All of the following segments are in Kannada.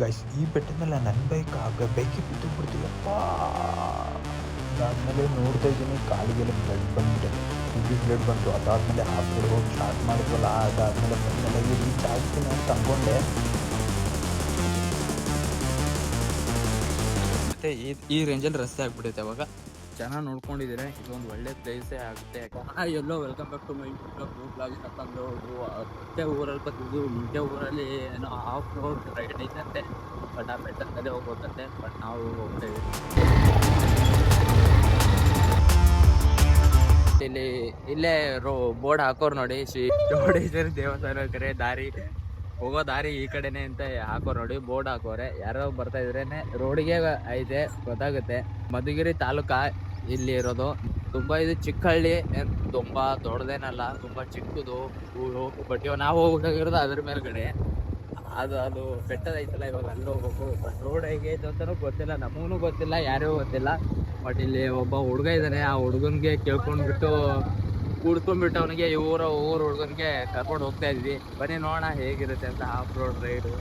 ಗೈಸ್ ಈ ಬೆಟ್ಟದಲ್ಲ ನನ್ನ ಬೈಕಿಗೆ ಬಿದ್ದು ಬಿಡ್ತೀಯಪ್ಪ. ಅದಾದಮೇಲೆ ನೋಡ್ತಾ ಇದ್ದೀನಿ ಕಾಲಿಗೆಲ್ಲ ಬ್ಲಡ್ ಬಂದ್ಬಿಟ್ಟೆ, ಹೆವಿ ಬ್ಲಡ್ ಬಂತು. ಅದಾದಮೇಲೆ ಹಾಸ್ಪಿಟಲ್ ಹೋಗಿ ಸ್ಟಾರ್ಟ್ ಮಾಡಿದ್ವಲ್ಲ, ಅದಾದಮೇಲೆ ಫೈನಲಾಗಿ ರೀಚ್ ಆಗ್ತೀನಿ ಅಂತ ಅಂದ್ಕೊಂಡೆ. ಮತ್ತೆ ಈ ರೇಂಜಲ್ಲಿ ರಸ್ತೆ ಆಗ್ಬಿಟ್ಟೈತೆ. ಅವಾಗ ಚೆನ್ನಾಗಿ ನೋಡ್ಕೊಂಡಿದ್ದೀರಾ, ಇದೊಂದು ಒಳ್ಳೆ ಪ್ಲೇಸೇ ಆಗುತ್ತೆ. ಎಲ್ಲೋ welcome back to my blog. ಮತ್ತೆ ಊರಲ್ಲಿ ಬಂದಿದ್ದು ಮುಂಚೆ ಊರಲ್ಲಿ ಏನೋ ಆಫ್ ರೋಡ್ ರೈಡ್ ಐತಂತೆ, ಬಟ್ ಆ ಬೆಟ್ಟದಲ್ಲೇ ಹೋಗ್ಬೇಕಂತೆ. ಬಟ್ ನಾವು ಹೋಗ್ತೇವೆ. ಇಲ್ಲೇ ಬೋರ್ಡ್ ಹಾಕೋರು ನೋಡಿ, ಶ್ರೀ ಚೌಡೇಶ್ವರಿ ದೇವಸ್ಥಾನ ಕರೆ ದಾರಿ ಹೋಗೋ ದಾರಿ ಈ ಕಡೆನೆ ಅಂತ ಹಾಕೋರು ನೋಡಿ, ಬೋರ್ಡ್ ಹಾಕೋರೆ. ಯಾರೋ ಬರ್ತಾ ಇದ್ರೇನೆ ರೋಡಿಗೆ ಐತೆ, ಗೊತ್ತಾಗುತ್ತೆ. ಮಧುಗಿರಿ ತಾಲೂಕಾ ಇಲ್ಲಿ ಇರೋದು. ತುಂಬಾ ಇದು ಚಿಕ್ಕ ಹಳ್ಳಿ, ತುಂಬಾ ದೊಡ್ಡದೇನಲ್ಲ, ತುಂಬಾ ಚಿಕ್ಕದು ಊರು. ಬಟ್ ಇವಾಗ ನಾವು ಹೋಗ್ಬೇಕಾಗಿರೋದು ಅದ್ರ ಮೇಲ್ಗಡೆ. ಅದು ಬೆಟ್ಟದ ಐತಲ್ಲ, ಇವಾಗ ಅಲ್ಲಿ ಹೋಗ್ಬೇಕು. ಬಟ್ ರೋಡ್ ಹೇಗೆ ಐತೆ ಅಂತಾನು ಗೊತ್ತಿಲ್ಲ, ನಮಗೂ ಗೊತ್ತಿಲ್ಲ, ಯಾರಿಗೂ ಗೊತ್ತಿಲ್ಲ. ಬಟ್ ಇಲ್ಲಿ ಒಬ್ಬ ಹುಡುಗ ಇದ್ದಾನೆ, ಆ ಹುಡುಗನ್ಗೆ ಕೇಳ್ಕೊಂಡ್ಬಿಟ್ಟು ಕೂಡ್ಕೊಂಡ್ಬಿಟ್ಟು ಅವನಿಗೆ ಊರ ಹುಡುಗನ್ಗೆ ಕರ್ಕೊಂಡು ಹೋಗ್ತಾ ಇದ್ವಿ. ಬನ್ನಿ ನೋಡೋಣ ಹೇಗಿರುತ್ತೆ ಅಂತ. ಆಫ್ ರೋಡ್ ರೈಡು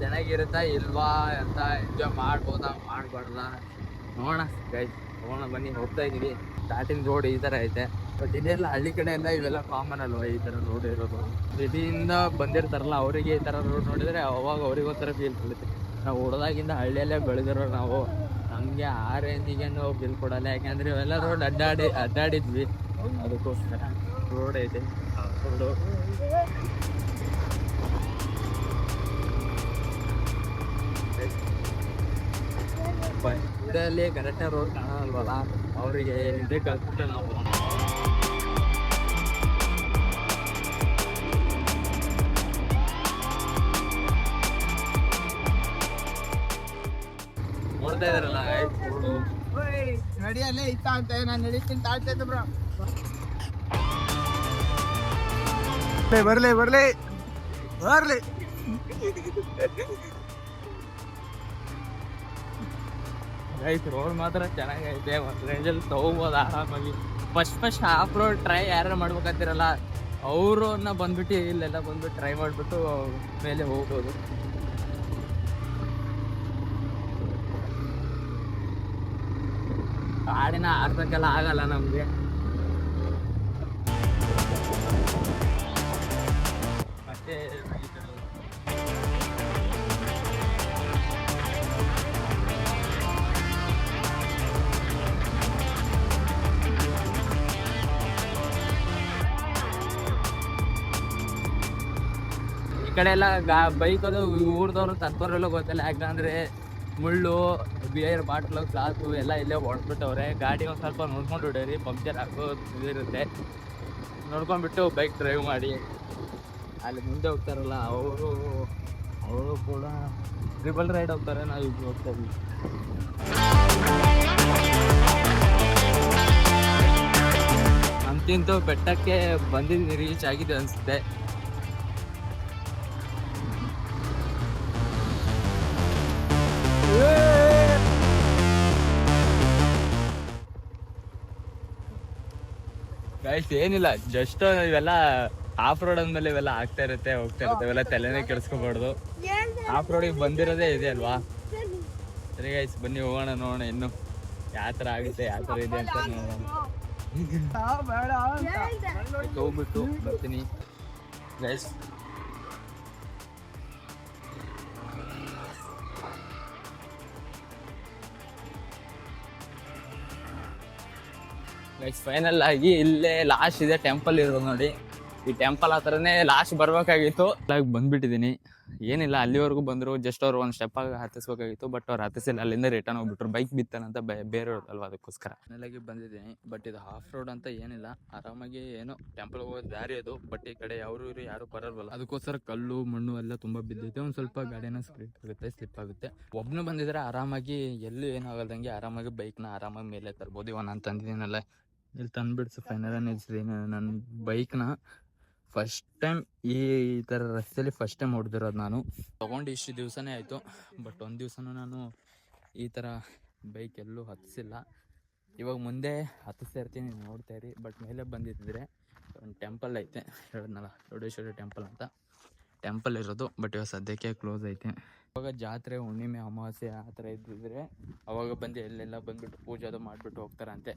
ಚೆನ್ನಾಗಿರುತ್ತಾ ಇಲ್ವಾ ಅಂತ, ಎಂಜಾಯ್ ಮಾಡ್ಬೋದಾ ಮಾಡ್ಬಾರ್ದ ನೋಡೋಣ ಗೈಸ್. ಹೋಗೋಣ ಬನ್ನಿ, ಹೋಗ್ತಾ ಇದೀವಿ. ಸ್ಟಾರ್ಟಿಂಗ್ ರೋಡ್ ಈ ತರ ಐತೆ. ಬಟ್ ಇದೆಲ್ಲ ಹಳ್ಳಿ ಕಡೆ ಎಲ್ಲ ಇವೆಲ್ಲ ಕಾಮನ್ ಅಲ್ವಾ ಈ ತರ ರೋಡ್ ಇರೋದು. ಸಿಟಿಯಿಂದ ಬಂದಿರ್ತಾರಲ್ಲ ಅವರಿಗೆ ಈ ತರ ರೋಡ್ ನೋಡಿದ್ರೆ ಅವಾಗ ಅವ್ರಿಗೆ ಒಂಥರ ಫೀಲ್ ಕೊಡುತ್ತೆ. ನಾವು ಹುಡ್ದಾಗಿಂದ ಹಳ್ಳಿಯಲ್ಲೇ ಬೆಳೆದಿರೋ ನಾವು, ನಮ್ಗೆ ಆ ರೇಂಜಿಗೆ ನಾವು ಬಿಲ್ ಕೊಡಲ್ಲ. ಯಾಕಂದ್ರೆ ಇವೆಲ್ಲ ರೋಡ್ ಅಡ್ಡಾಡಿದ್ವಿ, ಅದಕ್ಕೋಸ್ಕರ ರೋಡ್ ಐತೆ ರೋಡು. ಇದರಲ್ಲಿ ಕರೆಕ್ಟಾಗಿ ರೋಡ್ ಕಾಣಲ್ವಲ್ಲ, ಅವರಿಗೆ ಹಿಂದೆ ಕಲ್ತ್ಬಿಟ್ಟು ನಾವು ನೋಡ್ತಾ ಇದಾರಲ್ಲ ನಡಿಯಲ್ಲೇ ಇತ್ತ ಅಂತ ನಾನು ನಡೀತೀನಿ ತಾಳ್ತಾ ಇದ್ದೆ ಬ್ರೋ. ಬರ್ಲಿ ಬರ್ಲಿ ಬರ್ಲಿ. ಗೈಸ್ ರೋಡ್ ಮಾತ್ರ ಚೆನ್ನಾಗೈತೆ, ಒಂದು ರೇಂಜಲ್ಲಿ ತಗೋಬೋದು ಆರಾಮಾಗಿ. ಫಸ್ಟ್ ಆಫ್ ರೋಡ್ ಟ್ರೈ ಯಾರು ಮಾಡ್ಬೇಕಂತಿರಲ್ಲ ಅವ್ರನ್ನ ಬಂದ್ಬಿಟ್ಟು ಇಲ್ಲೆಲ್ಲ ಬಂದ್ಬಿಟ್ಟು ಟ್ರೈ ಮಾಡಿಬಿಟ್ಟು ಮೇಲೆ ಹೋಗ್ಬೋದು. ಗಾಡಿನ ಆಡ್ಸಕ್ಕೆಲ್ಲ ಆಗಲ್ಲ ನಮ್ಗೆ. ಮತ್ತೆ ಈ ಕಡೆ ಎಲ್ಲ ಬೈಕ್ ಅದು ಊರ್ದವ್ರು ತತ್ವರೆಲ್ಲ ಗೊತ್ತಿಲ್ಲ. ಯಾಕಂದ್ರೆ ಮುಳ್ಳು, ಬಿಯರ್ ಬಾಟ್ಲು, ಗ್ಲಾಸು ಎಲ್ಲ ಇಲ್ಲೇ ಹೊಡ್ಬಿಟ್ಟವ್ರೆ. ಗಾಡಿ ಒಂದು ಸ್ವಲ್ಪ ನೋಡ್ಕೊಂಡು ಹೊಡೀರಿ, ಪಂಕ್ಚರ್ ಹಾಕೋದು ಇರುತ್ತೆ. ನೋಡ್ಕೊಂಡ್ಬಿಟ್ಟು ಬೈಕ್ ಡ್ರೈವ್ ಮಾಡಿ. ಅಲ್ಲಿ ಮುಂದೆ ಹೋಗ್ತಾರಲ್ಲ ಅವರು ಕೂಡ ಟ್ರಿಬಲ್ ರೈಡ್ ಹೋಗ್ತಾರೆ, ನಾವು ಈಗ ಹೋಗ್ತಾ ಇದ್ವಿ. ಅಂತಿಂತೂ ಬೆಟ್ಟಕ್ಕೆ ಬಂದಿದ್ದು ರೀಚ್ ಆಗಿದೆ ಅನಿಸುತ್ತೆ. ಗೈಸ್ ಏನಿಲ್ಲ, ಜಸ್ಟ್ ಇವೆಲ್ಲ ಆಫ್ ರೋಡ್ ಅಂದ್ಮೇಲೆ ಇವೆಲ್ಲ ಆಗ್ತಾ ಇರುತ್ತೆ, ಹೋಗ್ತಾ ಇರುತ್ತೆ. ಇವೆಲ್ಲ ತಲೆನೇ ಕೆಡಿಸ್ಕೊಬಾರ್ದು. ಆಫ್ ರೋಡಿಗೆ ಬಂದಿರೋದೇ ಇದೆ ಅಲ್ವಾ. ಸರಿ ಗೈಸ್ ಬನ್ನಿ ಹೋಗೋಣ, ನೋಡೋಣ ಇನ್ನು ಯಾವ ಥರ ಆಗುತ್ತೆ, ಯಾವ ಥರ ಇದೆ ಅಂತ ನೋಡೋಣ. ಹೋಗ್ಬಿಟ್ಟು ಬರ್ತೀನಿ ಗೈಸ್. ಗೈಸ್ ಫೈನಲ್ ಆಗಿ ಇಲ್ಲೇ ಲಾಸ್ಟ್ ಇದೆ ಟೆಂಪಲ್ ಇರೋದು ನೋಡಿ. ಈ ಟೆಂಪಲ್ ಹತ್ರನೇ ಲಾಸ್ಟ್ ಬರ್ಬೇಕಾಗಿತ್ತು, ಬಂದ್ಬಿಟ್ಟಿದ್ದೀನಿ. ಏನಿಲ್ಲ, ಅಲ್ಲಿವರೆಗೂ ಬಂದರು. ಜಸ್ಟ್ ಅವ್ರು ಒಂದು ಸ್ಟೆಪ್ ಆಗಿ ಹತ್ತಿಸ್ಬೇಕಾಗಿತ್ತು, ಬಟ್ ಅವ್ರು ಹತ್ತಿಸಿಲ್ಲ. ಅಲ್ಲಿಂದ ರಿಟರ್ನ್ ಹೋಗ್ಬಿಟ್ರು. ಬೈಕ್ ಬಿತ್ತನಂತ ಬೇರೆ ಅಲ್ವಾ, ಅದಕ್ಕೋಸ್ಕರ ಫೈನಲಾಗಿ ಬಂದಿದ್ದೀನಿ. ಬಟ್ ಇದು ಹಾಫ್ ರೋಡ್ ಅಂತ ಏನಿಲ್ಲ, ಆರಾಮಾಗಿ ಏನೋ ಟೆಂಪಲ್ ಹೋಗೋ ದಾರಿ ಅದು. ಬಟ್ ಈ ಕಡೆ ಇವರು ಯಾರು ಬರಲ್ವಲ್ಲ, ಅದಕ್ಕೋಸ್ಕರ ಕಲ್ಲು ಮಣ್ಣು ಎಲ್ಲ ತುಂಬಾ ಬಿದ್ದೈತೆ. ಒಂದು ಸ್ವಲ್ಪ ಗಾಡಿನ ಸ್ಲಿಪ್ ಆಗುತ್ತೆ. ಒಬ್ನು ಬಂದಿದ್ರೆ ಆರಾಮಾಗಿ ಎಲ್ಲೂ ಏನಾಗಲ್ದಂಗೆ ಆರಾಮಾಗಿ ಬೈಕ್ನ ಆರಾಮಾಗಿ ಮೇಲೆ ತರ್ಬೋದು. ಇವಾಗ ನಾನು ತಂದಿದ್ದೀನಲ್ಲ, ಇಲ್ಲಿ ತಂದುಬಿಡ್ಸು ಫೈನಲ್ ನಿಲ್ಸಿದೆ ನನ್ನ ಬೈಕ್ನ. ಫಸ್ಟ್ ಟೈಮ್ ಈ ಥರ ರಸ್ತೆಯಲ್ಲಿ ಫಸ್ಟ್ ಟೈಮ್ ಹೊಡೆದಿರೋದು ನಾನು. ತೊಗೊಂಡು ಇಷ್ಟು ದಿವಸನೇ ಆಯಿತು, ಬಟ್ ಒಂದು ದಿವಸನೂ ನಾನು ಈ ಥರ ಬೈಕ್ ಎಲ್ಲೂ ಹತ್ತಿಸಿಲ್ಲ. ಇವಾಗ ಮುಂದೆ ಹತ್ತಿಸ್ತಾ ಇರ್ತೀನಿ, ನೋಡ್ತಾ ಇರಿ. ಬಟ್ ಮೇಲೆ ಬಂದಿದ್ದರೆ ಒಂದು ಟೆಂಪಲ್ ಐತೆ, ಹೇಳಿದ್ನಲ್ಲ ಚೌಡೇಶ್ವರಿ ಟೆಂಪಲ್ ಅಂತ, ಟೆಂಪಲ್ ಇರೋದು. ಬಟ್ ಇವಾಗ ಸದ್ಯಕ್ಕೆ ಕ್ಲೋಸ್ ಐತೆ. ಅವಾಗ ಜಾತ್ರೆ ಹುಣ್ಣಿಮೆ ಅಮಾವಾಸ್ಯೆ ಆ ಥರ ಇದ್ದಿದ್ರೆ ಅವಾಗ ಬಂದು ಎಲ್ಲೆಲ್ಲ ಬಂದ್ಬಿಟ್ಟು ಪೂಜೆ ಅದು ಮಾಡಿಬಿಟ್ಟು ಹೋಗ್ತಾರಂತೆ.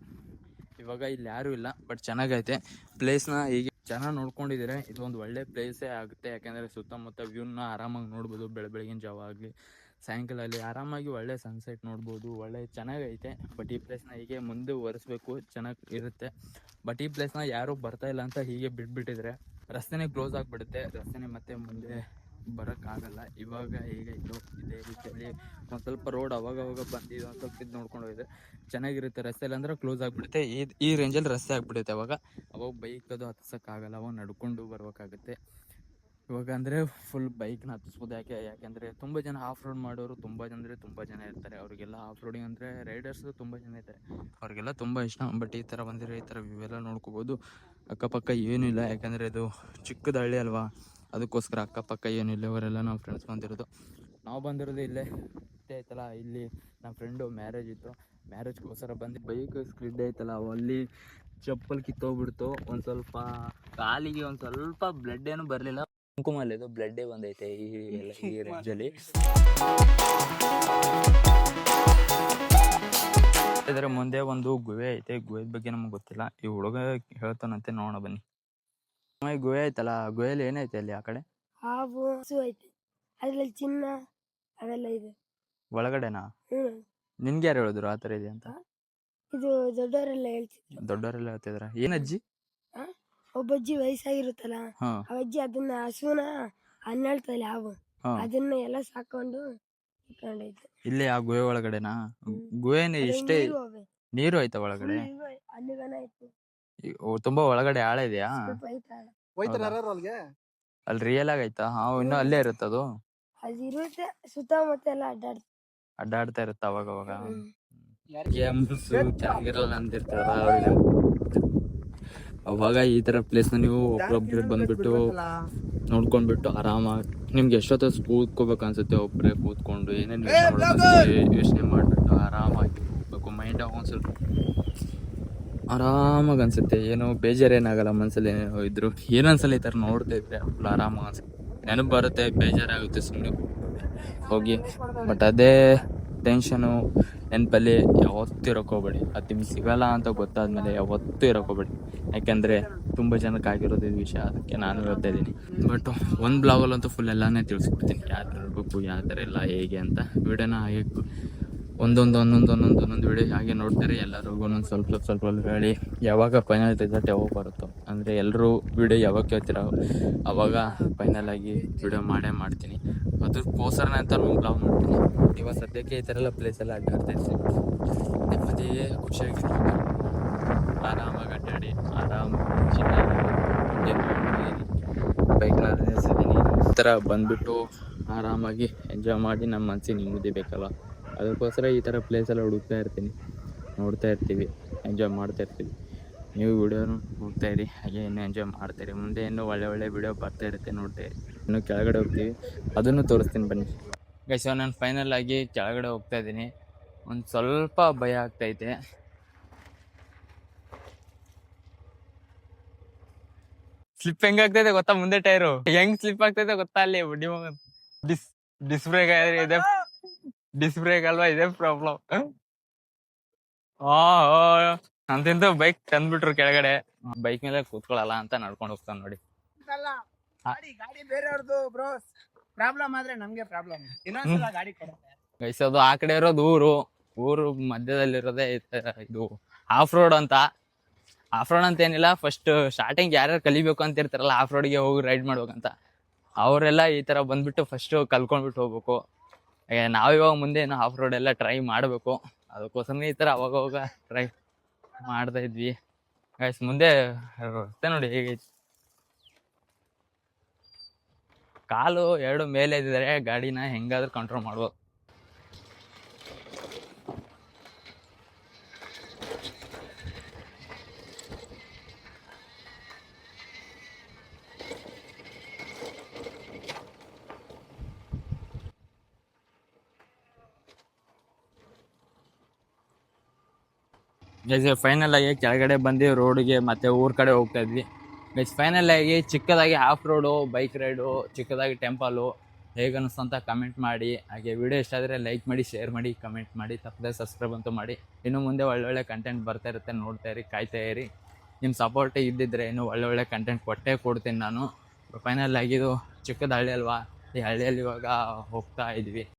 ಇವಾಗ ಇಲ್ಲಿ ಯಾರೂ ಇಲ್ಲ, ಬಟ್ ಚೆನ್ನಾಗೈತೆ ಪ್ಲೇಸ್ನ. ಹೀಗೆ ಚೆನ್ನಾಗಿ ನೋಡ್ಕೊಂಡಿದ್ರೆ ಇದು ಒಂದು ಒಳ್ಳೆ ಪ್ಲೇಸೇ ಆಗುತ್ತೆ. ಯಾಕೆಂದರೆ ಸುತ್ತಮುತ್ತ ವ್ಯೂನ ಆರಾಮಾಗಿ ನೋಡ್ಬೋದು. ಬೆಳಗಿನ ಜಾವ ಆಗಲಿ ಸಾಯಂಕಾಲ ಅಲ್ಲಿ ಆರಾಮಾಗಿ ಒಳ್ಳೆ ಸನ್ಸೆಟ್ ನೋಡ್ಬೋದು. ಒಳ್ಳೆ ಚೆನ್ನಾಗೈತೆ. ಬಟ್ ಈ ಪ್ಲೇಸ್ನ ಹೀಗೆ ಮುಂದೆ ಒರೆಸ್ಬೇಕು, ಚೆನ್ನಾಗಿ ಇರುತ್ತೆ. ಬಟ್ ಈ ಪ್ಲೇಸ್ನ ಯಾರೂ ಬರ್ತಾಯಿಲ್ಲ ಅಂತ ಹೀಗೆ ಬಿಟ್ಬಿಟ್ಟಿದ್ರೆ ರಸ್ತೆನೇ ಕ್ಲೋಸ್ ಆಗಿಬಿಡುತ್ತೆ. ರಸ್ತೆನೇ ಮತ್ತೆ ಮುಂದೆ ಬರೋಕ್ಕಾಗಲ್ಲ. ಇವಾಗ ಈಗ ಇದೇ ರೀತಿಯಲ್ಲಿ ಒಂದು ಸ್ವಲ್ಪ ರೋಡ್ ಅವಾಗವಾಗ ಬಂದು ಒಂದು ಸ್ವಲ್ಪ ಇದು ನೋಡ್ಕೊಂಡು ಹೋಗಿದ್ರೆ ಚೆನ್ನಾಗಿರುತ್ತೆ. ರಸ್ತೆ ಇಲ್ಲ ಅಂದ್ರೆ ಕ್ಲೋಸ್ ಆಗಿಬಿಡುತ್ತೆ. ಈ ರೇಂಜಲ್ಲಿ ರಸ್ತೆ ಆಗಿಬಿಡುತ್ತೆ. ಅವಾಗ ಬೈಕ್ ಅದು ಹತ್ಸೋಕ್ಕಾಗಲ್ಲ, ಅವಾಗ ನಡ್ಕೊಂಡು ಬರ್ಬೇಕಾಗುತ್ತೆ. ಇವಾಗ ಅಂದರೆ ಫುಲ್ ಬೈಕ್ನ ಹತ್ತಿಸ್ಬೋದು. ಯಾಕೆಂದರೆ ತುಂಬ ಜನ ಆಫ್ ರೋಡ್ ಮಾಡೋರು ತುಂಬ ಜನ ಇರ್ತಾರೆ. ಅವರಿಗೆಲ್ಲ ಆಫ್ ರೋಡಿಂಗ್ ಅಂದರೆ ರೈಡರ್ಸು ತುಂಬ ಜನ ಇರ್ತಾರೆ, ಅವ್ರಿಗೆಲ್ಲ ತುಂಬ ಇಷ್ಟ. ಬಟ್ ಈ ಥರ ಬಂದಿರೋ ಈ ಥರ ವ್ಯೂ ಎಲ್ಲ ನೋಡ್ಕೋಬೋದು. ಅಕ್ಕಪಕ್ಕ ಏನೂ ಇಲ್ಲ, ಯಾಕಂದರೆ ಇದು ಚಿಕ್ಕದ ಹಳ್ಳಿ ಅಲ್ವಾ, ಅದಕ್ಕೋಸ್ಕರ ಅಕ್ಕಪಕ್ಕ ಏನಿಲ್ಲ. ಅವರೆಲ್ಲ ನಾವು ಫ್ರೆಂಡ್ಸ್ ಬಂದಿರೋದು. ನಾವು ಬಂದಿರೋದು ಇಲ್ಲೇ ಆಯ್ತಲ್ಲ, ಇಲ್ಲಿ ನಮ್ಮ ಫ್ರೆಂಡು ಮ್ಯಾರೇಜ್ ಇತ್ತು. ಮ್ಯಾರೇಜ್ಗೋಸ್ಕರ ಬಂದು ಬೈಕ್ ಸ್ಕಿಡ್ ಆಯ್ತಲ್ಲ, ಅಲ್ಲಿ ಚಪ್ಪಲ್ ಕಿತ್ತೋಗ್ಬಿಡ್ತು. ಒಂದು ಸ್ವಲ್ಪ ಕಾಲಿಗೆ ಒಂದು ಸ್ವಲ್ಪ ಬ್ಲಡ್ ಏನು ಬರಲಿಲ್ಲ. ಕುಂಕುಮಲ್ಲಿ ಇದು ಬ್ಲಡ್ಡೇ ಬಂದೈತೆ ಈ ರೇಂಜಲ್ಲಿ. ಇದರ ಮುಂದೆ ಒಂದು ಗುಹೆ ಐತೆ. ಗುಹೆದ ಬಗ್ಗೆ ನಮ್ಗೆ ಗೊತ್ತಿಲ್ಲ, ಈ ಹುಡುಗ ಹೇಳ್ತಾನಂತೆ, ನೋಡೋಣ ಬನ್ನಿ. ಗುಹೆ ಐತಲ್ಲ, ಗುಹೆಯಲ್ಲಿ ಏನೈತೆ ಅಲ್ಲಿ ಆ ಕಡೆ? ಹಾವು ಐತೆ, ಅದ್ರಲ್ಲಿ ಚಿನ್ನ ಅವೆಲ್ಲ ಇದೆ ಒಳಗಡೆನಾ? ನಿನ್ಗೆ ಯಾರು ಹೇಳಿದ್ರು ಆ ಥರ ಇದೆ ಅಂತ? ಇದು ದೊಡ್ಡವರೆಲ್ಲ ಹೇಳ್ತಿದ್ರು. ದೊಡ್ಡವರೆಲ್ಲ ಹೇಳ್ತಿದ್ರ? ಏನಜ್ಜಿ? ಒಬ್ಬ ಅಜ್ಜಿ ವಯಸ್ಸಾಗಿರುತ್ತಲ್ಲ, ಆ ಅಜ್ಜಿ ಅದನ್ನ ಹಸುನ 12 ತಲೆ ಹಾವು ಅದನ್ನ ಎಲ್ಲ ಸಾಕೊಂಡು ಇಟ್ಕೊಂಡೈತೆ. ಇಲ್ಲಿ ಆ ಗುಹೆ ಒಳಗಡೆನಾ? ಗುಹೆನೇ ಇಷ್ಟೇ ನೀರು ಐತ ಒಳಗಡೆ? ಅಲ್ಲಿಗನ ಐತೆ. ತುಂಬಾ ಒಳಗಡೆ ಆಳ ಇದೆಯಾ? ಅಲ್ಲಿ ರಿಯಲ್ ಆಗೈತಾ? ಇನ್ನು ಅಲ್ಲೇ ಇರುತ್ತೆ ಅದು? ಅದಿರುತ್ತೆ, ಸುತ್ತಮುತ್ತ ಎಲ್ಲ ಅಡ್ಡಾಡ್ತಾ ಇರುತ್ತೆ ಅವಾಗ. ಚೆನ್ನಾಗಿರಲ್ಲ ಅಂತಿರ್ತಾರ ಅವ್ರಿಗೆ. ಅವಾಗ ಈ ತರ ಪ್ಲೇಸ್ನ ನೀವು ಒಬ್ಬೊಬ್ರೆ ಬಂದ್ಬಿಟ್ಟು ನೋಡ್ಕೊಂಡ್ಬಿಟ್ಟು ಆರಾಮಾಗಿ ನಿಮ್ಗೆ ಎಷ್ಟೊತ್ತ ಕೂತ್ಕೋಬೇಕು ಅನ್ಸುತ್ತೆ, ಒಬ್ಬರೇ ಕೂತ್ಕೊಂಡು ಏನೇನು ಯೋಚನೆ ಮಾಡ್ಬಿಟ್ಟು ಆರಾಮಾಗಿ ಹೋಗ್ಬೇಕು. ಮೈಂಡ್ ಒಂದ್ಸಲ್ಪ ಆರಾಮಾಗಿ ಅನ್ಸುತ್ತೆ, ಏನೋ ಬೇಜಾರೇನಾಗಲ್ಲ. ಮನ್ಸಲ್ಲಿ ಏನೋ ಇದ್ರು ಏನನ್ಸಲ್ಲ, ಈ ಥರ ನೋಡ್ತಾ ಇದ್ರೆ ಫುಲ್ ಆರಾಮಾಗಿ ಅನ್ಸುತ್ತೆ. ನೆನಪು ಬರುತ್ತೆ, ಬೇಜಾರಾಗುತ್ತೆ ಸುಮ್ಮನೆ ಹೋಗಿ. ಬಟ್ ಅದೇ ಟೆನ್ಷನು ನೆನಪಲ್ಲಿ ಯಾವತ್ತೂ ಇರೋಕೋಬೇಡಿ. ಅದು ನಿಮ್ಗೆ ಸಿಗಲ್ಲ ಅಂತ ಗೊತ್ತಾದ್ಮೇಲೆ ಯಾವತ್ತೂ ಇರೋಕೋಬೇಡಿ. ಯಾಕೆಂದರೆ ತುಂಬ ಜನಕ್ಕಾಗಿರೋದು ಇದು ವಿಷಯ, ಅದಕ್ಕೆ ನಾನು ಹೇಳ್ತಾ ಇದ್ದೀನಿ. ಬಟ್ ಒಂದು ಬ್ಲಾಗಲ್ಲಂತೂ ಫುಲ್ ಎಲ್ಲಾನೇ ತಿಳಿಸ್ಬಿಡ್ತೀನಿ, ಯಾವ ಥರ ಇರಬೇಕು, ಯಾವ ಥರ ಇಲ್ಲ, ಹೇಗೆ ಅಂತ. ವಿಡಿಯೋನ ಹಾಗೆ ಒಂದೊಂದು ವಿಡಿಯೋ ಹಾಗೆ ನೋಡ್ತಾರೆ. ಎಲ್ಲರಿಗೂ ಒಂದೊಂದು ಸ್ವಲ್ಪ ಹೇಳಿ ಯಾವಾಗ ಫೈನಲ್ ರಿಸಲ್ಟ್ ಯಾವಾಗ ಬರುತ್ತೋ, ಅಂದರೆ ಎಲ್ಲರೂ ವಿಡಿಯೋ ಯಾವಾಗ ಕೇಳ್ತೀರೋ ಅವಾಗ ಫೈನಲ್ ಆಗಿ ವಿಡಿಯೋ ಮಾಡ್ತೀನಿ. ಅದಕ್ಕೋಸ್ಕರನೇ ಅಂತ ನಾನು ಬ್ಲಾಗ್ ಮಾಡ್ತೀನಿ. ಇವಾಗ ಸದ್ಯಕ್ಕೆ ಈ ಥರ ಎಲ್ಲ ಪ್ಲೇಸೆಲ್ಲ ಅಡ್ಡಾಡ್ತಾ ಇರ್ತೀನಿ. ನೆಮ್ಮದಿ ಖುಷಿಯಾಗಿರ್ಬೇಕು, ಆರಾಮಾಗಿ ಅಡ್ಡಾಡಿ ಬೈಕ್ನ ನಿಲ್ಸಿದ್ದೀನಿ. ಈ ಥರ ಬಂದುಬಿಟ್ಟು ಆರಾಮಾಗಿ ಎಂಜಾಯ್ ಮಾಡಿ ನಮ್ಮ ಮನಸ್ಸಿಗೆ ನೆಮ್ಮದಿ ಬೇಕಲ್ಲ, ಅದಕ್ಕೋಸ್ಕರ ಈ ಥರ ಪ್ಲೇಸೆಲ್ಲ ಹುಡುಕ್ತಾ ಇರ್ತೀನಿ, ನೋಡ್ತಾ ಇರ್ತೀವಿ, ಎಂಜಾಯ್ ಮಾಡ್ತಾ ಇರ್ತೀವಿ. ನೀವು ವಿಡಿಯೋನು ಹೋಗ್ತಾಯಿರಿ, ಹಾಗೆ ಇನ್ನೂ ಎಂಜಾಯ್ ಮಾಡ್ತಾಯಿರಿ. ಮುಂದೆ ಇನ್ನೂ ಒಳ್ಳೆ ವಿಡಿಯೋ ಬರ್ತಾ ಇರುತ್ತೆ, ನೋಡ್ತಾ ಇರಿ. ಇನ್ನೂ ಕೆಳಗಡೆ ಹೋಗ್ತೀವಿ, ಅದನ್ನು ತೋರಿಸ್ತೀನಿ ಬನ್ನಿ ಗೈಸ್. ನಾನು ಫೈನಲ್ ಆಗಿ ಕೆಳಗಡೆ ಹೋಗ್ತಾ ಇದ್ದೀನಿ. ಒಂದು ಸ್ವಲ್ಪ ಭಯ ಆಗ್ತೈತೆ. ಸ್ಲಿಪ್ ಹೆಂಗಾಗ್ತೈತೆ ಗೊತ್ತಾ? ಮುಂದೆ ಟೈರು ಹೆಂಗ್ ಸ್ಲಿಪ್ ಆಗ್ತೈತೆ ಗೊತ್ತಾ? ಅಲ್ಲಿ ಡಿಸ್ ಬ್ರೇಕ್ ಇದೆ, ಡಿಸ್ ಬ್ರೇಕ್ ಅಲ್ವಾ, ಇದೇ ಪ್ರಾಬ್ಲಮ್. ಅಂತಿಂತ ಬೈಕ್ ತಂದ್ಬಿಟ್ರು ಕೆಳಗಡೆ. ಬೈಕ್ ಮೇಲೆ ಕೂತ್ಕೊಳ್ಳಲ್ಲ ಅಂತ ನಡ್ಕೊಂಡು ಹೋಗ್ತಾನೆ ನೋಡಿ. ಗಾಡಿ ಬೇರೆಯವ್ರದ್ದು ಬ್ರೋ, ಪ್ರಾಬ್ಲಮ್ ಆದ್ರೆ ನಮ್ಗೆ ಪ್ರಾಬ್ಲಮ್. ಇನ್ನೊಂದ್ಸಲ ಗಾಡಿ ಕೊಡುತ್ತೆ ಗೈಸ್. ಅದು ಆ ಕಡೆ ಇರೋದು ಊರು ಮಧ್ಯದಲ್ಲಿರೋದೇ ಇದು ಆಫ್ ರೋಡ್ ಅಂತ. ಆಫ್ ರೋಡ್ ಅಂತ ಏನಿಲ್ಲ, ಫಸ್ಟ್ ಸ್ಟಾರ್ಟಿಂಗ್ ಯಾರ್ಯಾರು ಕಲಿಬೇಕು ಅಂತ ಇರ್ತಾರಲ್ಲ ಆಫ್ ರೋಡ್ಗೆ ಹೋಗಿ ರೈಡ್ ಮಾಡ್ಬೇಕಂತ, ಅವರೆಲ್ಲ ಈ ಥರ ಬಂದ್ಬಿಟ್ಟು ಫಸ್ಟು ಕಲ್ಕೊಂಡ್ಬಿಟ್ಟು ಹೋಗ್ಬೇಕು. ನಾವಿವಾಗ ಮುಂದೆ ಏನೋ ಆಫ್ ರೋಡ್ ಎಲ್ಲ ಟ್ರೈ ಮಾಡಬೇಕು, ಅದಕ್ಕೋಸ್ಕರ ಈ ಥರ ಅವಾಗ ಟ್ರೈ ಮಾಡ್ತಾ ಇದ್ವಿ ಗೈಸ್. ಮುಂದೆ ರಸ್ತೆ ನೋಡಿ ಹೇಗೈತಿ, ಕಾಲು ಎರಡು ಮೇಲೆ ಇದ್ದರೆ ಗಾಡಿನ ಹೆಂಗಾದ್ರೂ ಕಂಟ್ರೋಲ್ ಮಾಡ್ಬೋದು. ಗೈಸ್ ಫೈನಲ್ ಆಗಿ ಕೆಳಗಡೆ ಬಂದು ರೋಡ್ಗೆ ಮತ್ತೆ ಊರ್ ಕಡೆ ಹೋಗ್ತಾ ಇದ್ವಿ ಗೈಸ್. ಫೈನಲ್ ಆಗಿ ಚಿಕ್ಕದಾಗಿ ಆಫ್ ರೋಡು, ಬೈಕ್ ರೈಡು, ಚಿಕ್ಕದಾಗಿ ಟೆಂಪಲು ಹೇಗನ್ನಿಸ್ತು ಅಂತ ಕಮೆಂಟ್ ಮಾಡಿ. ಹಾಗೆ ವಿಡಿಯೋ ಇಷ್ಟ ಆದರೆ ಲೈಕ್ ಮಾಡಿ, ಶೇರ್ ಮಾಡಿ, ಕಮೆಂಟ್ ಮಾಡಿ, ತಪ್ಪದೆ ಸಬ್ಸ್ಕ್ರೈಬ್ ಅಂತೂ ಮಾಡಿ. ಇನ್ನು ಮುಂದೆ ಒಳ್ಳೊಳ್ಳೆ ಕಂಟೆಂಟ್ ಬರ್ತಾ ಇರುತ್ತೆ, ನೋಡ್ತಾ ಇರಿ, ಕಾಯ್ತಾ ಇರಿ. ನಿಮ್ಮ ಸಪೋರ್ಟ್ ಇದ್ದಿದ್ರೆ ಇನ್ನೂ ಒಳ್ಳೊಳ್ಳೆ ಕಂಟೆಂಟ್ ಕೊಟ್ಟೇ ಕೊಡ್ತೀನಿ ನಾನು. ಫೈನಲ್ ಆಗಿದ್ದು ಚಿಕ್ಕದ ಹಳ್ಳಿ ಅಲ್ವಾ, ಈ ಹಳ್ಳಿಯಲ್ಲಿ ಇವಾಗ ಹೋಗ್ತಾ ಇದ್ವಿ.